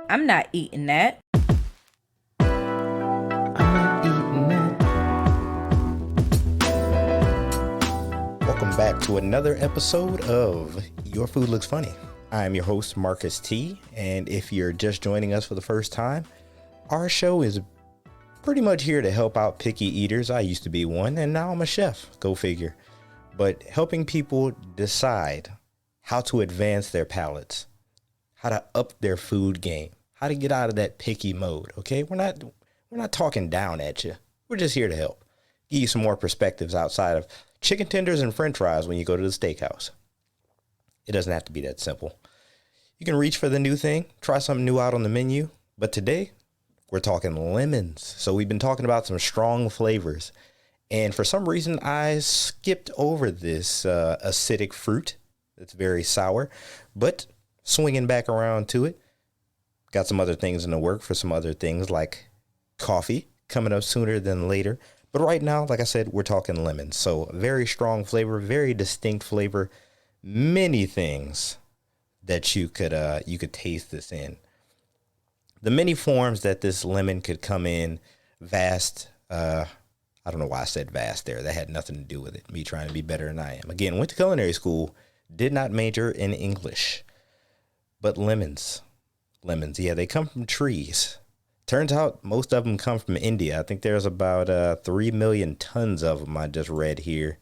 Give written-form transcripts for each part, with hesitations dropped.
I'm not eating that. Welcome back to another episode of Your Food Looks Funny. I'm your host, Marcus T. And if you're just joining us for the first time, our show is pretty much here to help out picky eaters. I used to be one, and now I'm a chef. Go figure. But helping people decide how to advance their palates, how to up their food game, how to get out of that picky mode. Okay, we're not talking down at you. We're just here to help, give you some more perspectives outside of chicken tenders and French fries when you go to the steakhouse. It doesn't have to be that simple. You can reach for the new thing, try something new out on the menu. But today, we're talking lemons. So we've been talking about some strong flavors. And for some reason, I skipped over this acidic fruit that's very sour. But swinging back around to it, got some other things in the work for some other things like coffee coming up sooner than later. But right now, like I said, we're talking lemons. So very strong flavor, very distinct flavor, many things that you could taste this in. The many forms that this lemon could come in, vast. I don't know why I said vast there. That had nothing to do with it. Me trying to be better than I am. Again, went to culinary school, did not major in English. But lemons, yeah, they come from trees. Turns out most of them come from India. I think there's about 3 million tons of them I just read here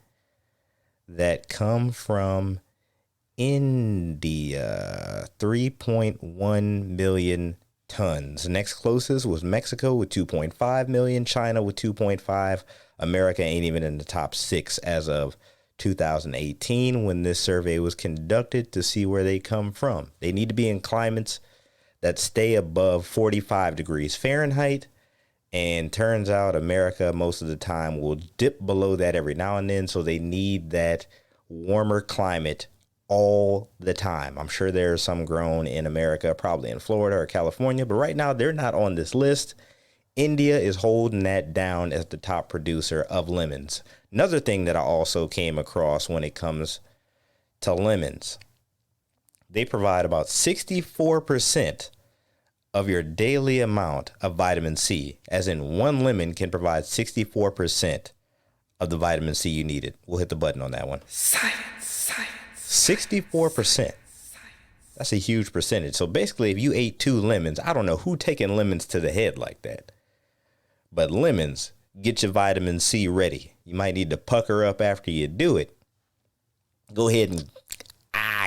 that come from India. 3.1 million tons. The next closest was Mexico with 2.5 million, China with 2.5. America ain't even in the top 6 as of 2018 when this survey was conducted to see where they come from. They need to be in climates that stay above 45 degrees Fahrenheit. And turns out America most of the time will dip below that every now and then. So they need that warmer climate all the time. I'm sure there's some grown in America, probably in Florida or California, but right now they're not on this list. India is holding that down as the top producer of lemons. Another thing that I also came across when it comes to lemons, they provide about 64% of your daily amount of vitamin C, as in one lemon can provide 64% of the vitamin C you needed. We'll hit the button on that one. Silence. 64%. That's a huge percentage. So basically, if you ate 2 lemons, I don't know who taking lemons to the head like that. But lemons get your vitamin C ready. You might need to pucker up after you do it. Go ahead and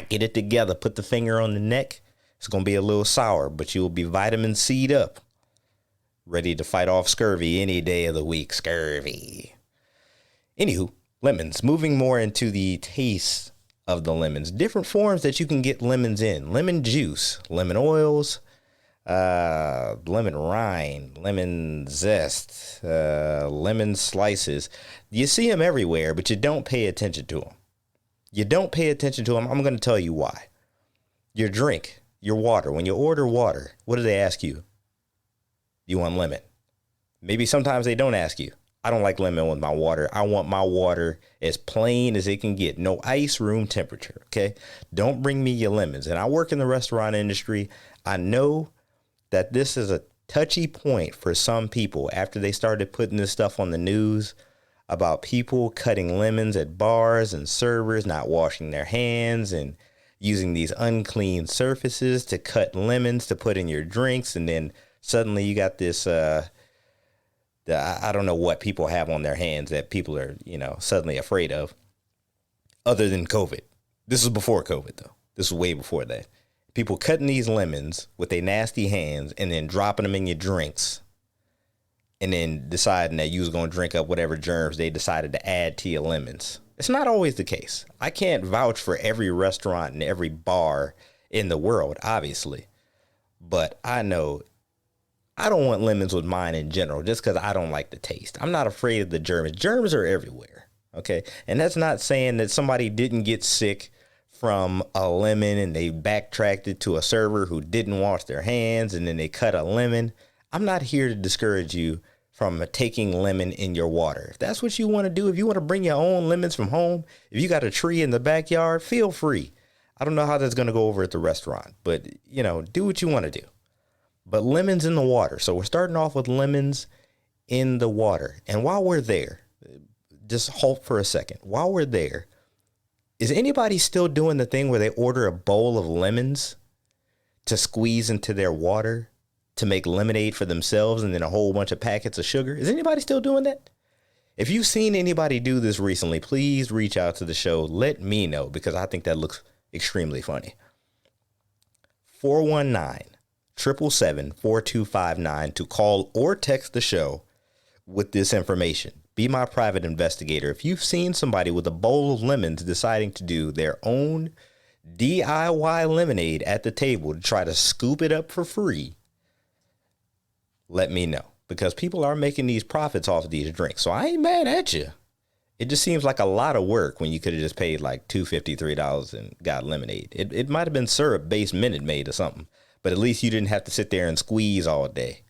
get it together. Put the finger on the neck. It's going to be a little sour, but you'll be vitamin C'd up. Ready to fight off scurvy any day of the week. Scurvy. Anywho, lemons. Moving more into the taste of the lemons. Different forms that you can get lemons in. Lemon juice, lemon oils, lemon rind, lemon zest, lemon slices. You see them everywhere, but you don't pay attention to them. I'm going to tell you why. Your drink, your water. When you order water, what do they ask you? You want lemon? Maybe sometimes they don't ask you. I don't like lemon with my water. I want my water as plain as it can get. No ice, room temperature, okay? Don't bring me your lemons. And I work in the restaurant industry. I know that this is a touchy point for some people after they started putting this stuff on the news about people cutting lemons at bars and servers not washing their hands and using these unclean surfaces to cut lemons to put in your drinks. And then suddenly you got this I don't know what people have on their hands that people are, suddenly afraid of other than COVID. This was before COVID, though. This was way before that. People cutting these lemons with their nasty hands and then dropping them in your drinks and then deciding that you was going to drink up whatever germs they decided to add to your lemons. It's not always the case. I can't vouch for every restaurant and every bar in the world, obviously. But I know I don't want lemons with mine in general just because I don't like the taste. I'm not afraid of the germs. Germs are everywhere, okay? And that's not saying that somebody didn't get sick from a lemon and they backtracked it to a server who didn't wash their hands and then they cut a lemon. I'm not here to discourage you from taking lemon in your water. If that's what you want to do, if you want to bring your own lemons from home, if you got a tree in the backyard, feel free. I don't know how that's going to go over at the restaurant, but, do what you want to do. but lemons in the water. So we're starting off with lemons in the water. And while we're there, just halt for a second. While we're there, is anybody still doing the thing where they order a bowl of lemons to squeeze into their water to make lemonade for themselves and then a whole bunch of packets of sugar? Is anybody still doing that? If you've seen anybody do this recently, please reach out to the show. Let me know, because I think that looks extremely funny. 419-777-4259 to call or text the show with this information. Be my private investigator. If you've seen somebody with a bowl of lemons deciding to do their own DIY lemonade at the table to try to scoop it up for free, let me know, because people are making these profits off of these drinks. So I ain't mad at you. It just seems like a lot of work when you could have just paid like $2.50, $3 and got lemonade. It might have been syrup-based Minute Maid or something, but at least you didn't have to sit there and squeeze all day.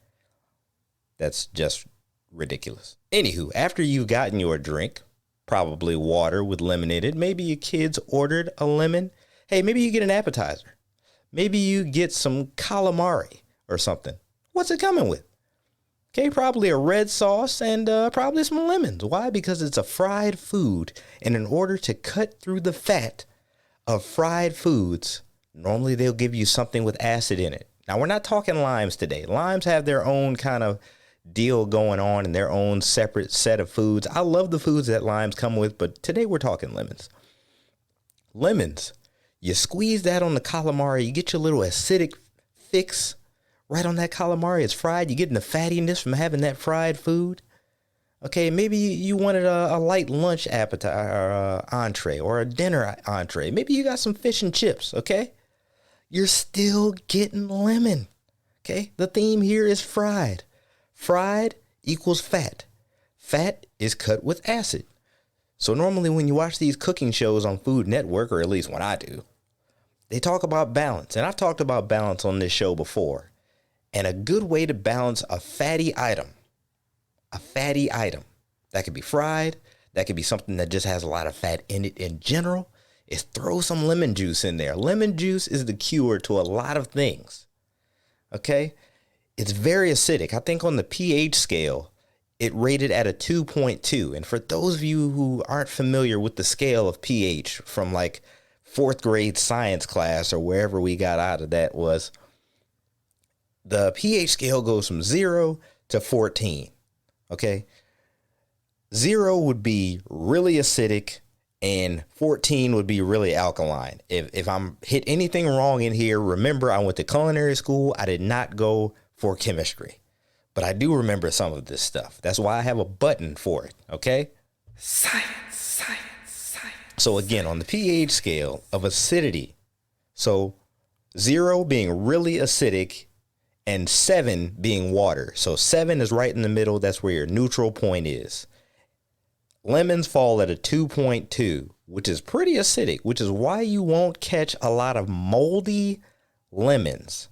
That's just ridiculous. Anywho, after you've gotten your drink, probably water with lemon in it, maybe your kids ordered a lemon. Hey, maybe you get an appetizer. Maybe you get some calamari or something. What's it coming with? Okay, probably a red sauce and probably some lemons. Why? Because it's a fried food. And in order to cut through the fat of fried foods, normally they'll give you something with acid in it. Now, we're not talking limes today. Limes have their own kind of deal going on in their own separate set of foods. I love the foods that limes come with, but today we're talking lemons. Lemons, you squeeze that on the calamari, you get your little acidic fix right on that calamari. It's fried. You're getting the fattiness from having that fried food. Okay, maybe you wanted a light lunch appetite or entree or a dinner entree. Maybe you got some fish and chips, okay? You're still getting lemon, okay? The theme here is fried. Fried equals fat. Fat is cut with acid. So normally when you watch these cooking shows on Food Network, or at least when I do, they talk about balance. And I've talked about balance on this show before. And a good way to balance a fatty item that could be fried, that could be something that just has a lot of fat in it in general, is throw some lemon juice in there. Lemon juice is the cure to a lot of things. Okay? It's very acidic. I think on the pH scale, it rated at a 2.2. And for those of you who aren't familiar with the scale of pH from like fourth grade science class or wherever we got out of that, was the pH scale goes from 0 to 14. Okay. 0 would be really acidic and 14 would be really alkaline. If I'm hit anything wrong in here, remember I went to culinary school. I did not go for chemistry, but I do remember some of this stuff. That's why I have a button for it. Okay. Science. So again, on the pH scale of acidity, so 0 being really acidic and 7 being water. So 7 is right in the middle. That's where your neutral point is. Lemons fall at a 2.2, which is pretty acidic, which is why you won't catch a lot of moldy lemons,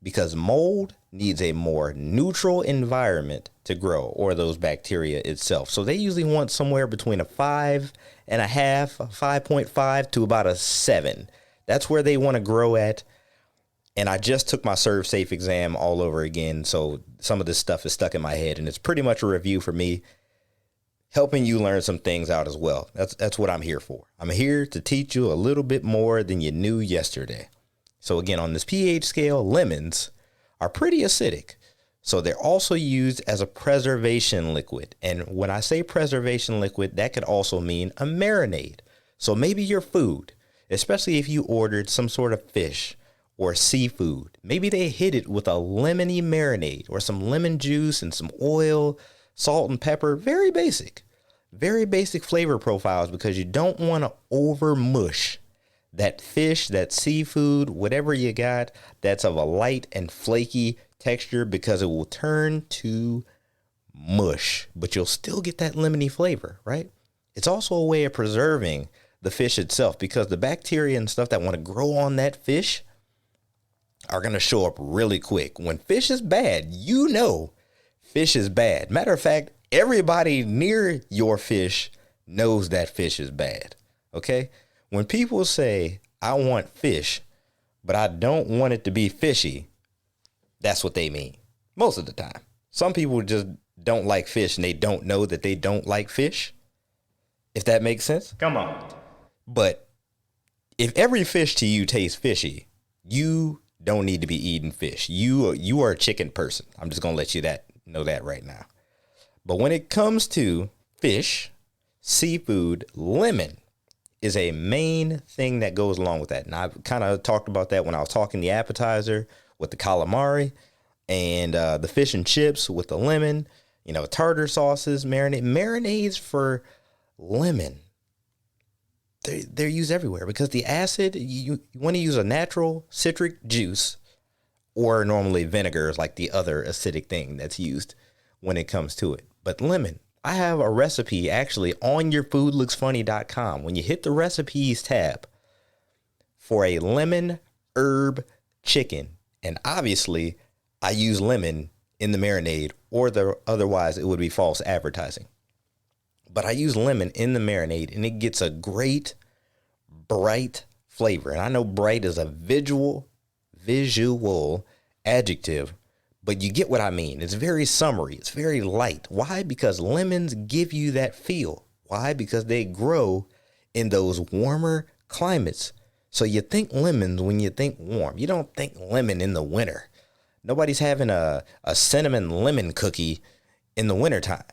because mold needs a more neutral environment to grow, or those bacteria itself. So they usually want somewhere between a 5.5, a 5.5 to about a 7. That's where they want to grow at. And I just took my Serve Safe exam all over again. So some of this stuff is stuck in my head, and it's pretty much a review for me, helping you learn some things out as well. That's what I'm here for. I'm here to teach you a little bit more than you knew yesterday. So again, on this pH scale, lemons are pretty acidic. So they're also used as a preservation liquid. And when I say preservation liquid, that could also mean a marinade. So maybe your food, especially if you ordered some sort of fish or seafood, maybe they hit it with a lemony marinade or some lemon juice and some oil, salt and pepper. Very basic flavor profiles, because you don't want to over mush that fish, that seafood, whatever you got that's of a light and flaky texture, because it will turn to mush, but you'll still get that lemony flavor, right? It's also a way of preserving the fish itself, because the bacteria and stuff that want to grow on that fish are going to show up really quick. When fish is bad, you know fish is bad. Matter of fact, everybody near your fish knows that fish is bad. Okay? When people say, I want fish, but I don't want it to be fishy, That's what they mean most of the time. Some people just don't like fish and they don't know that they don't like fish, if that makes sense. Come on. But if every fish to you tastes fishy, you don't need to be eating fish. You are a chicken person. I'm just going to let you know that right now. But when it comes to fish, seafood, lemon is a main thing that goes along with that. And I kind of talked about that when I was talking the appetizer with the calamari and the fish and chips with the lemon, tartar sauces, marinades for lemon. They're used everywhere because the acid, you want to use a natural citric juice or normally vinegar is like the other acidic thing that's used when it comes to it. But lemon, I have a recipe actually on yourfoodlooksfunny.com. When you hit the recipes tab for a lemon herb chicken, and obviously I use lemon in the marinade otherwise it would be false advertising. But I use lemon in the marinade and it gets a great bright flavor. And I know bright is a visual adjective, but you get what I mean. It's very summery. It's very light. Why? Because lemons give you that feel. Why? Because they grow in those warmer climates. So you think lemons when you think warm. You don't think lemon in the winter. Nobody's having a cinnamon lemon cookie in the wintertime.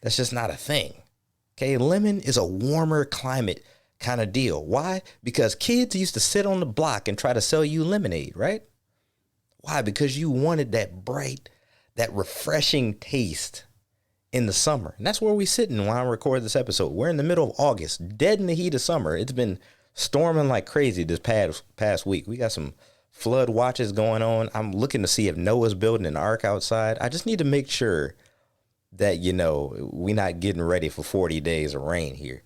That's just not a thing. Okay, lemon is a warmer climate kind of deal. Why? Because kids used to sit on the block and try to sell you lemonade, right? Why? Because you wanted that bright, that refreshing taste in the summer. And that's where we're sitting when I record this episode. We're in the middle of August, dead in the heat of summer. It's been storming like crazy this past week. We got some flood watches going on. I'm looking to see if Noah's building an ark outside. I just need to make sure that, we're not getting ready for 40 days of rain here.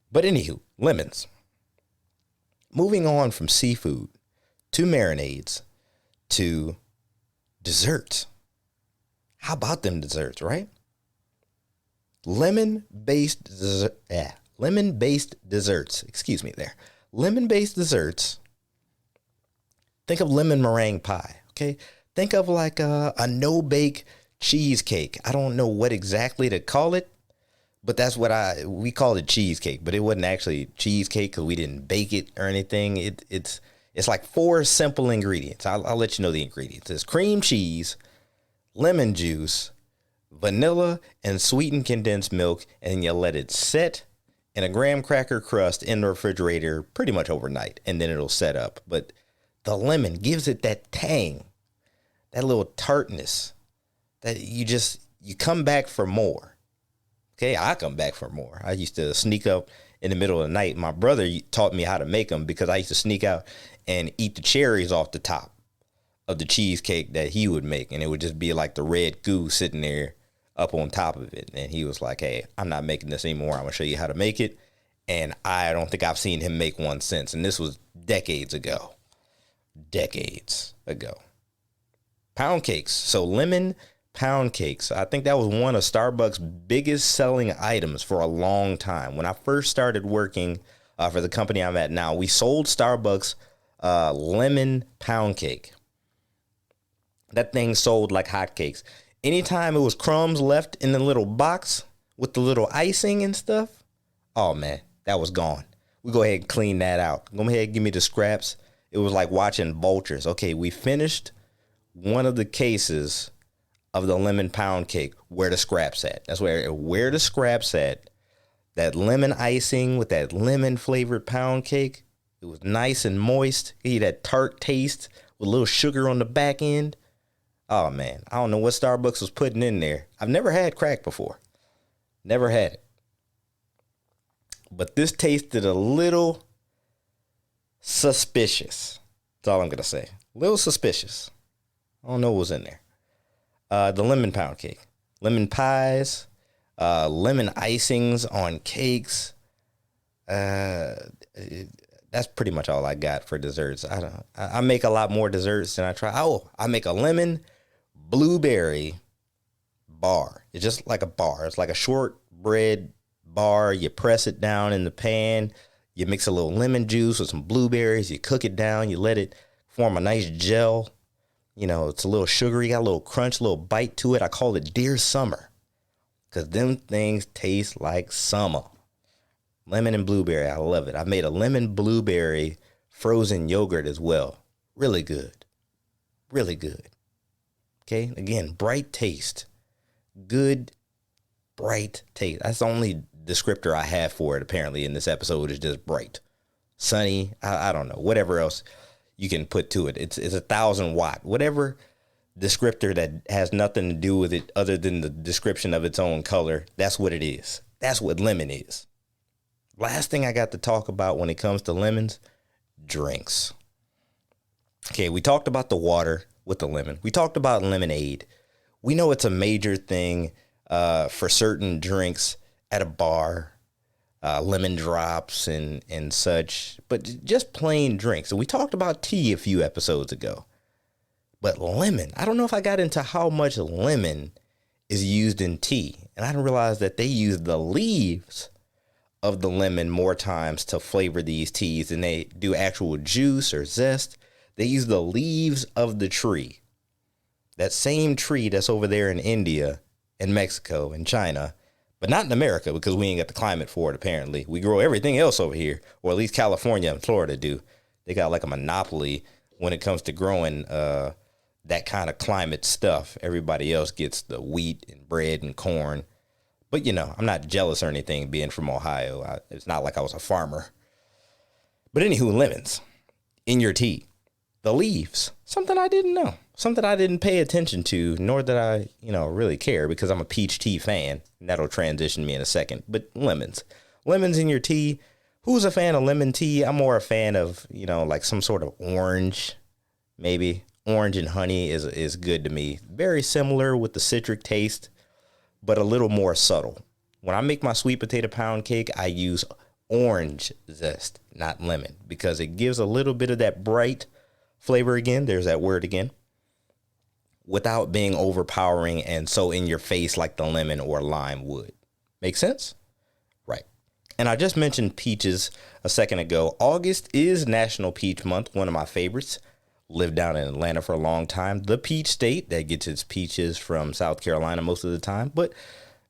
But anywho, lemons. Moving on from seafood to marinades to desserts. How about them desserts, right? Lemon-based desserts. Excuse me there. Lemon-based desserts. Think of lemon meringue pie, okay? Think of like a no-bake cheesecake. I don't know what exactly to call it, but that's what we called it cheesecake, but it wasn't actually cheesecake because we didn't bake it or anything. It's like 4 simple ingredients. I'll let you know the ingredients. It's cream cheese, lemon juice, vanilla, and sweetened condensed milk, and you let it set in a graham cracker crust in the refrigerator pretty much overnight, and then it'll set up. But the lemon gives it that tang, that little tartness that you come back for more. Okay, I come back for more. I used to sneak up in the middle of the night. My brother taught me how to make them because I used to sneak out and eat the cherries off the top of the cheesecake that he would make. And it would just be like the red goo sitting there up on top of it. And he was like, hey, I'm not making this anymore. I'm going to show you how to make it. And I don't think I've seen him make one since. And this was decades ago. Pound cakes. So lemon pound cakes. I think that was one of Starbucks' biggest selling items for a long time. When I first started working for the company I'm at now, we sold Starbucks lemon pound cake. That thing sold like hotcakes. Anytime it was crumbs left in the little box with the little icing and stuff, oh man, that was gone. We go ahead and clean that out. Go ahead and give me the scraps. It was like watching vultures. Okay, we finished one of the cases of the lemon pound cake. Where the scraps at? That's where the scraps at. That lemon icing with that lemon flavored pound cake. It was nice and moist. It had that tart taste with a little sugar on the back end. Oh man, I don't know what Starbucks was putting in there. I've never had crack before. Never had it. But this tasted a little suspicious. That's all I'm going to say. A little suspicious. I don't know what was in there. The lemon pound cake. Lemon pies. Lemon icings on cakes. That's pretty much all I got for desserts. I make a lot more desserts than I try. I make a lemon blueberry bar. It's just like a bar. It's like a shortbread bar. You press it down in the pan. You mix a little lemon juice with some blueberries. You cook it down. You let it form a nice gel. You know, it's a little sugary, got a little crunch, a little bite to it. I call it Dear Summer because them things taste like summer. Lemon and blueberry, I love it. I made a lemon blueberry frozen yogurt as well. Really good. Really good. Okay, again, bright taste. Good, bright taste. That's the only descriptor I have for it, apparently, in this episode is just bright. Sunny, I don't know, whatever else you can put to it. It's 1,000 watt. Whatever descriptor that has nothing to do with it other than the description of its own color, that's what it is. That's what lemon is. Last thing I got to talk about when it comes to lemons, drinks. Okay, we talked about the water with the lemon. We talked about lemonade. We know it's a major thing for certain drinks at a bar, lemon drops and such, but just plain drinks. And we talked about tea a few episodes ago. But lemon, I don't know if I got into how much lemon is used in tea. And I didn't realize that they use the leaves of the lemon more times to flavor these teas than they do actual juice or zest. They use the leaves of the tree. That same tree that's over there in India and Mexico and China, but not in America because we ain't got the climate for it, apparently. We grow everything else over here, or at least California and Florida do. They got like a monopoly when it comes to growing that kind of climate stuff. Everybody else gets the wheat and bread and corn. But, you know, I'm not jealous or anything being from Ohio. It's not like I was a farmer. But anywho, lemons in your tea. The leaves, something I didn't know, something I didn't pay attention to, nor did I, really care because I'm a peach tea fan. And that'll transition me in a second. But lemons in your tea. Who's a fan of lemon tea? I'm more a fan of, like some sort of orange, maybe. Orange and honey is good to me. Very similar with the citric taste, but a little more subtle. When I make my sweet potato pound cake, I use orange zest, not lemon, because it gives a little bit of that bright flavor again. There's that word again. Without being overpowering and so in your face like the lemon or lime would. Make sense? Right. And I just mentioned peaches a second ago. August is National Peach Month, one of my favorites. Lived down in Atlanta for a long time. The peach state that gets its peaches from South Carolina most of the time. But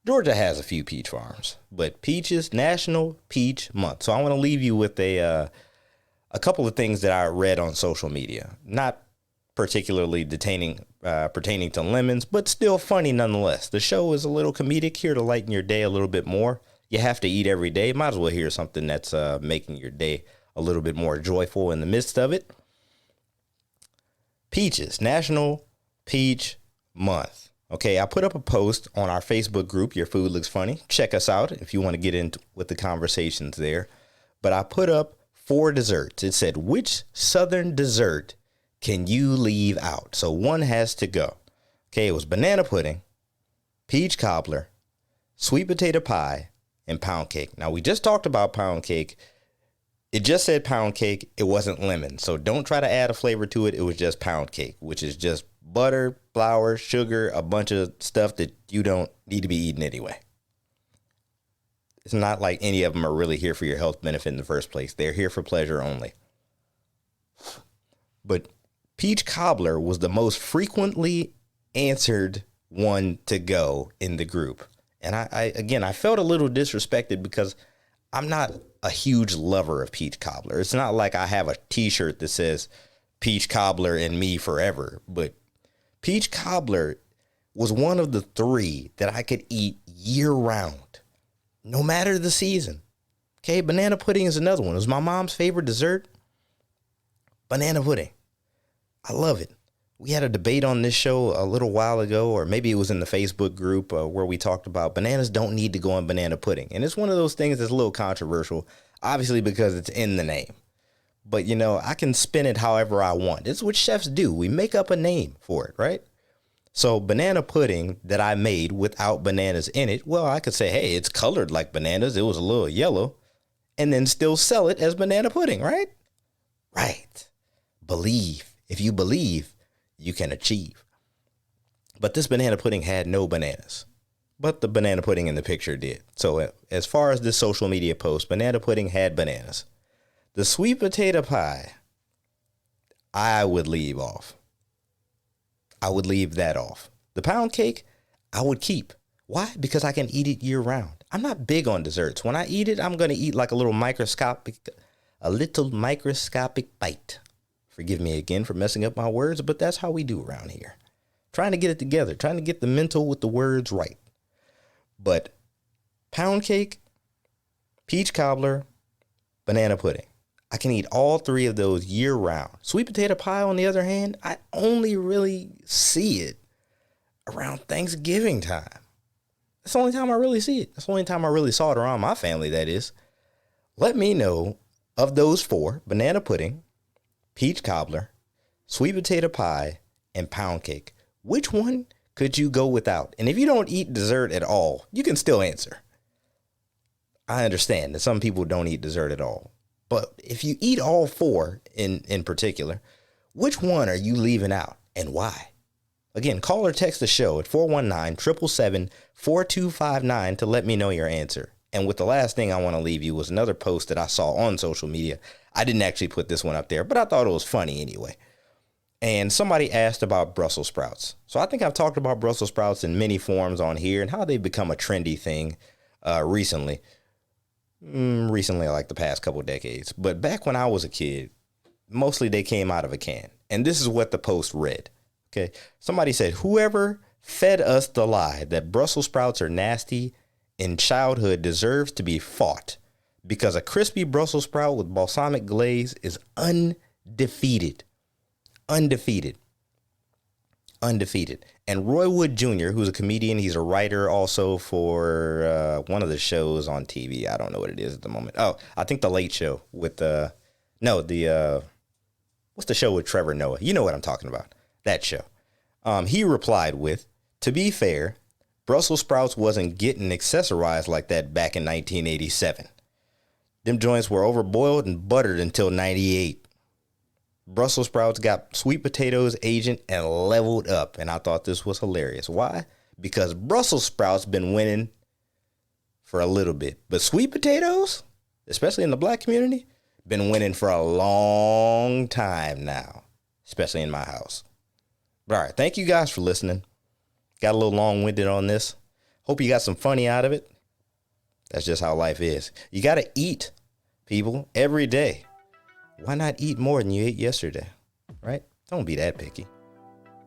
Georgia has a few peach farms. But peaches, National Peach Month. So I want to leave you with a couple of things that I read on social media. Not particularly pertaining to lemons, but still funny nonetheless. The show is a little comedic, here to lighten your day a little bit more. You have to eat every day. Might as well hear something that's making your day a little bit more joyful in the midst of it. Peaches, National Peach Month. Okay, I put up a post on our Facebook group, Your Food Looks Funny. Check us out if you want to get into with the conversations there. But I put up 4 desserts. It said, which Southern dessert can you leave out? So one has to go. Okay, it was banana pudding, peach cobbler, sweet potato pie, and pound cake. Now, we just talked about pound cake. It just said pound cake. It wasn't lemon. So don't try to add a flavor to it. It was just pound cake, which is just butter, flour, sugar, a bunch of stuff that you don't need to be eating anyway. It's not like any of them are really here for your health benefit in the first place. They're here for pleasure only. But peach cobbler was the most frequently answered one to go in the group. And I felt a little disrespected because I'm not a huge lover of peach cobbler. It's not like I have a t-shirt that says peach cobbler and me forever, but peach cobbler was one of the 3 that I could eat year round, no matter the season. Okay, banana pudding is another one. It was my mom's favorite dessert. Banana pudding. I love it. We had a debate on this show a little while ago, or maybe it was in the Facebook group where we talked about bananas don't need to go in banana pudding. And it's one of those things that's a little controversial, obviously because it's in the name. But, I can spin it however I want. It's what chefs do. We make up a name for it, right? So banana pudding that I made without bananas in it, well, I could say, hey, it's colored like bananas. It was a little yellow. And then still sell it as banana pudding, right? Right. Believe. If you believe, you can achieve. But this banana pudding had no bananas, but the banana pudding in the picture did. So as far as this social media post, banana pudding had bananas. The sweet potato pie, I would leave off. I would leave that off. The pound cake, I would keep. Why? Because I can eat it year round. I'm not big on desserts. When I eat it, I'm going to eat like a little microscopic bite. Forgive me again for messing up my words, but that's how we do around here. Trying to get it together, trying to get the mental with the words right. But pound cake, peach cobbler, banana pudding. I can eat all three of those year round. Sweet potato pie, on the other hand, I only really see it around Thanksgiving time. That's the only time I really see it. That's the only time I really saw it around my family, that is. Let me know, of those four, banana pudding, peach cobbler, sweet potato pie, and pound cake, which one could you go without? And if you don't eat dessert at all, you can still answer. I understand that some people don't eat dessert at all. But if you eat all four in particular, which one are you leaving out and why? Again, call or text the show at 419-777-4259 to let me know your answer. And with the last thing I want to leave you was another post that I saw on social media. I didn't actually put this one up there, but I thought it was funny anyway. And somebody asked about Brussels sprouts. So I think I've talked about Brussels sprouts in many forms on here and how they've become a trendy thing recently. Recently, like the past couple decades. But back when I was a kid, mostly they came out of a can. And this is what the post read. Okay. Somebody said, whoever fed us the lie that Brussels sprouts are nasty in childhood deserves to be fought because a crispy Brussels sprout with balsamic glaze is undefeated. Undefeated. And Roy Wood Jr., who's a comedian, he's a writer also for one of the shows on TV. I don't know what it is at the moment. Oh, I think The Late Show with what's the show with Trevor Noah? You know what I'm talking about. That show. He replied with, to be fair, Brussels sprouts wasn't getting accessorized like that back in 1987. Them joints were overboiled and buttered until 98. Brussels sprouts got sweet potatoes aged and leveled up. And I thought this was hilarious. Why? Because Brussels sprouts been winning for a little bit. But sweet potatoes, especially in the black community, been winning for a long time now, especially in my house. But all right, thank you guys for listening. Got a little long-winded on this. Hope you got some funny out of it. That's just how life is. You got to eat, people, every day. Why not eat more than you ate yesterday, right? Don't be that picky.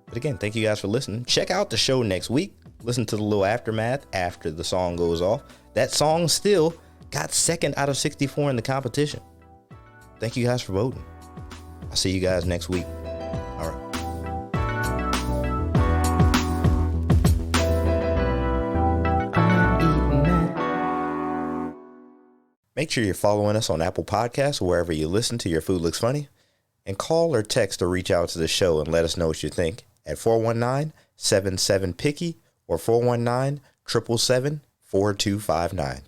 But again, thank you guys for listening. Check out the show next week. Listen to the little aftermath after the song goes off. That song still got 2nd out of 64 in the competition. Thank you guys for voting. I'll see you guys next week. All right. Make sure you're following us on Apple Podcasts or wherever you listen to Your Food Looks Funny. And call or text or reach out to the show and let us know what you think at 419-77-PICKY or 419-777-4259.